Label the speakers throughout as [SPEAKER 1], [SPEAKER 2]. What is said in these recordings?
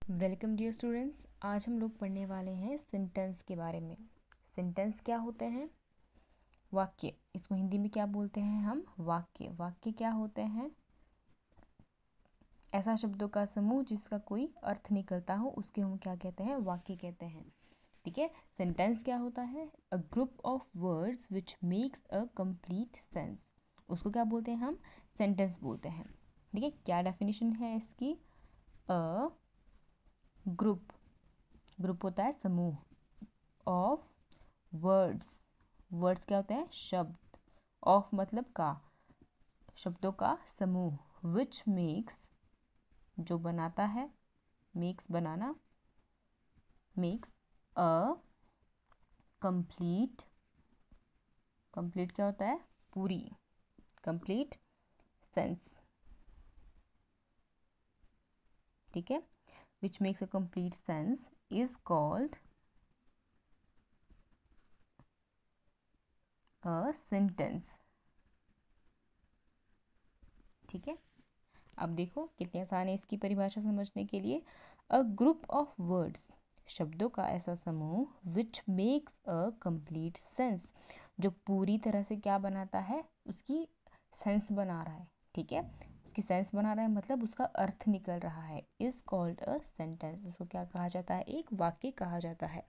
[SPEAKER 1] Welcome dear students. आज हम लोग पढ़ने वाले हैं सेंटेंस के बारे में। सेंटेंस क्या होते हैं? वाक्य। इसको हिंदी में क्या बोलते हैं हम? वाक्य। वाक्य क्या होते हैं? ऐसा शब्दों का समूह जिसका कोई अर्थ निकलता हो उसके हम क्या कहते हैं? वाक्य कहते हैं। ठीक है। सेंटेंस क्या होता है? A group of words which makes a complete sense. उसको क्या बोलते हैं हम? सेंटेंस बोलते हैं। ठीक है। क्या डेफिनेशन है इसकी? अ ग्रुप, ग्रुप होता है समूह, ऑफ वर्ड्स, वर्ड्स क्या होते हैं? शब्द, ऑफ मतलब का, शब्दों का समूह, विच मेक्स जो बनाता है, makes banana, makes a complete, complete क्या होता है? पूरी, कंप्लीट सेंस। ठीक है। Which makes a complete sense is called a sentence. ठीक है। अब देखो कितनी आसान है इसकी परिभाषा समझने के लिए। अ ग्रुप ऑफ वर्ड्स, शब्दों का ऐसा समूह, which makes a complete sense, जो पूरी तरह से क्या बनाता है? उसकी सेंस बना रहा है। ठीक है। उसकी सेंस बना रहा है मतलब उसका अर्थ निकल रहा है, इज कॉल्ड अ सेंटेंस। उसको क्या कहा जाता है? एक वाक्य कहा जाता है।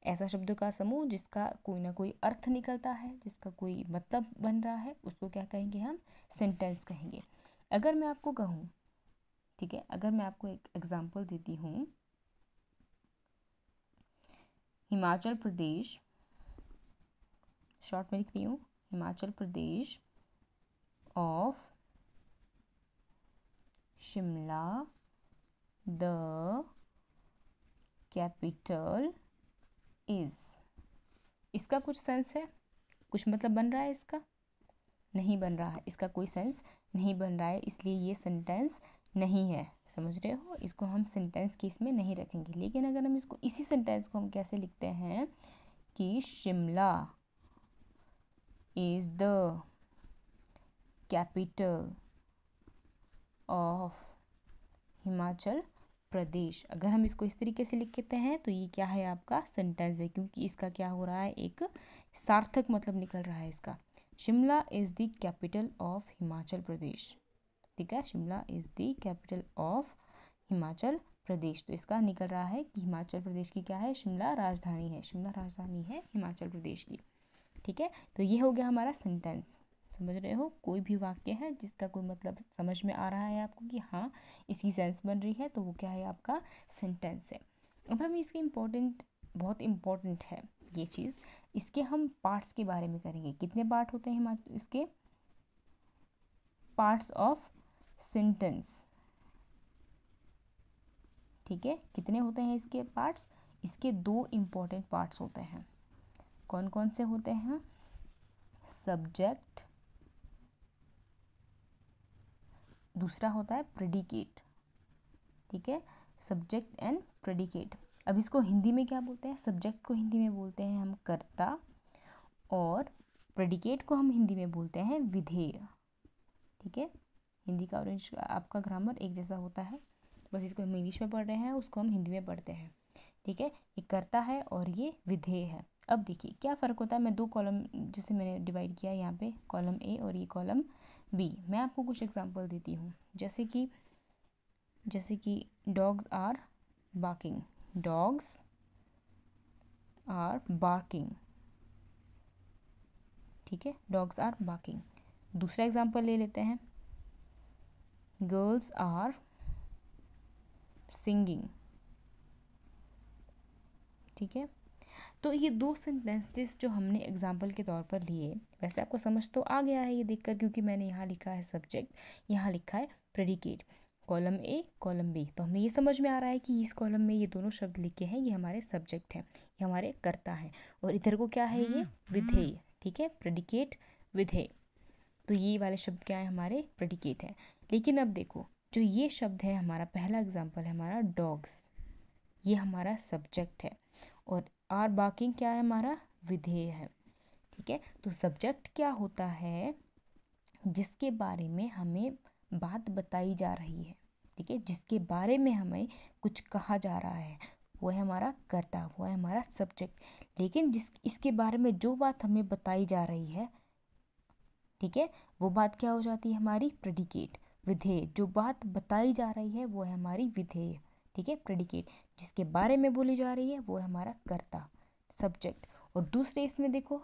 [SPEAKER 1] ऐसा शब्दों का समूह जिसका कोई ना कोई अर्थ निकलता है, जिसका कोई मतलब बन रहा है, उसको क्या कहेंगे हम? सेंटेंस कहेंगे। अगर मैं आपको कहूँ, ठीक है, अगर मैं आपको एक एग्जांपल देती हूँ, हिमाचल प्रदेश, शॉर्ट में लिख रही हूँ, Himachal Pradesh of Shimla the capital is. इसका कुछ सेंस है? कुछ मतलब बन रहा है इसका? नहीं बन रहा है, इसका कोई सेंस नहीं बन रहा है, इसलिए ये सेंटेंस नहीं है। समझ रहे हो? इसको हम सेंटेंस केस में नहीं रखेंगे। लेकिन अगर हम इसको, इसी सेंटेंस को हम कैसे लिखते हैं कि Shimla is the capital of Himachal Pradesh, अगर हम इसको इस तरीके से लिखते हैं तो ये क्या है? आपका सेंटेंस है, क्योंकि इसका क्या हो रहा है? एक सार्थक मतलब निकल रहा है इसका। Shimla is the capital of Himachal Pradesh. ठीक है। Shimla is the capital of Himachal Pradesh, तो इसका निकल रहा है कि हिमाचल प्रदेश की क्या है? शिमला राजधानी है। शिमला राजधानी है हिमाचल प्रदेश की। ठीक है। तो ये हो गया हमारा सेंटेंस। समझ रहे हो? कोई भी वाक्य है जिसका कोई मतलब समझ में आ रहा है आपको कि हाँ इसकी सेंस बन रही है, तो वो क्या है? आपका सेंटेंस है। अब हम इसके इम्पोर्टेंट, बहुत इम्पोर्टेंट है ये चीज़, इसके हम पार्ट्स के बारे में करेंगे। कितने पार्ट होते हैं इसके? Parts of sentence. ठीक है। कितने होते हैं इसके पार्ट्स? इसके दो इम्पोर्टेंट पार्ट्स होते हैं। कौन कौन से होते हैं? सब्जेक्ट, दूसरा होता है प्रेडिकेट। ठीक है। Subject and predicate. अब इसको हिंदी में क्या बोलते हैं? सब्जेक्ट को हिंदी में बोलते हैं हम कर्ता, और प्रेडिकेट को हम हिंदी में बोलते हैं विधेय। ठीक है। हिंदी का और इंग्लिश का आपका ग्रामर एक जैसा होता है, बस इसको हम इंग्लिश में पढ़ रहे हैं, उसको हम हिंदी में पढ़ते हैं। ठीक है। ये कर्ता है और ये विधेय है। अब देखिए क्या फ़र्क होता है। मैं दो कॉलम जैसे मैंने डिवाइड किया, यहाँ पे कॉलम ए और ये कॉलम बी। मैं आपको कुछ एग्जांपल देती हूँ, जैसे कि dogs are barking, dogs are barking. ठीक है। Dogs are barking. दूसरा एग्जांपल ले लेते हैं, गर्ल्स आर सिंगिंग। ठीक है। तो ये दो सेंटेंसेस जो हमने एग्जाम्पल के तौर पर लिए, वैसे आपको समझ तो आ गया है ये देखकर, क्योंकि मैंने यहाँ लिखा है सब्जेक्ट, यहाँ लिखा है predicate, column A column B. तो हमें ये समझ में आ रहा है कि इस कॉलम में ये दोनों शब्द लिखे हैं, ये हमारे सब्जेक्ट हैं, ये हमारे कर्ता हैं, और इधर को क्या है? ये विधेय। ठीक है। प्रेडिकेट विधेय। तो ये वाले शब्द क्या है? हमारे प्रेडिकेट हैं। लेकिन अब देखो, जो ये शब्द है, हमारा पहला एग्जाम्पल है हमारा डॉग्स, ये हमारा सब्जेक्ट है, और आर बार्किंग क्या है? हमारा विधेय है। ठीक है। तो सब्जेक्ट क्या होता है? जिसके बारे में हमें बात बताई जा रही है, ठीक है, जिसके बारे में हमें कुछ कहा जा रहा है वो है हमारा कर्ता, वो है हमारा सब्जेक्ट। लेकिन जिस इसके बारे में जो बात हमें बताई जा रही है, ठीक है, वो बात क्या हो जाती है हमारी प्रेडिकेट, विधेय। जो बात बताई जा रही है वो है हमारी विधेय, ठीक है, प्रेडिकेट। जिसके बारे में बोली जा रही है वो है हमारा कर्ता, सब्जेक्ट। और दूसरे इसमें देखो,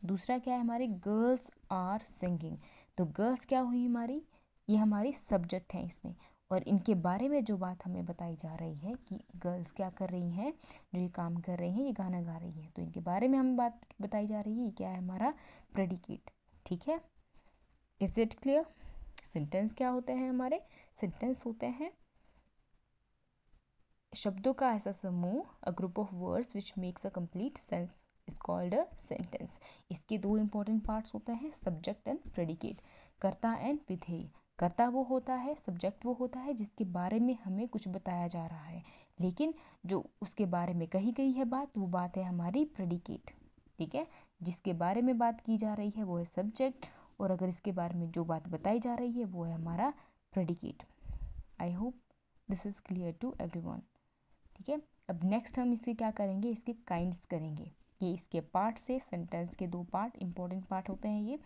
[SPEAKER 1] दूसरा क्या है हमारे, गर्ल्स आर सिंगिंग। तो गर्ल्स क्या हुई हमारी, ये हमारी सब्जेक्ट हैं इसमें। और इनके बारे में जो बात हमें बताई जा रही है कि गर्ल्स क्या कर रही हैं, जो ये काम कर रही हैं, ये गाना गा रही हैं, तो इनके बारे में हमें बात बताई जा रही है, ये क्या है हमारा प्रेडिकेट, ठीक है। Is it clear. सेंटेंस क्या होते हैं हमारे, सेंटेंस होते हैं शब्दों का ऐसा समूह, a group of words which makes a complete sense is called a sentence. इसके दो इंपॉर्टेंट पार्ट्स होते हैं, सब्जेक्ट एंड प्रेडिकेट, कर्ता एंड विधेय। कर्ता वो होता है, सब्जेक्ट वो होता है जिसके बारे में हमें कुछ बताया जा रहा है, लेकिन जो उसके बारे में कही गई है बात, वो बात है हमारी प्रेडिकेट, ठीक है। जिसके बारे में बात की जा रही है वो है सब्जेक्ट, और अगर इसके बारे में जो बात बताई जा रही है वो है हमारा predicate. I hope this is clear to everyone, ठीक है। अब नेक्स्ट हम इसके क्या करेंगे, इसके काइंड्स करेंगे। ये इसके पार्ट से, सेंटेंस के दो पार्ट, इंपॉर्टेंट पार्ट होते हैं ये।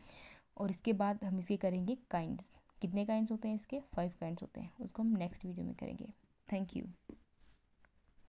[SPEAKER 1] और इसके बाद हम इसके करेंगे काइंड्स। कितने काइंड्स होते हैं इसके, 5 काइंड्स होते हैं, उसको हम नेक्स्ट वीडियो में करेंगे। Thank you.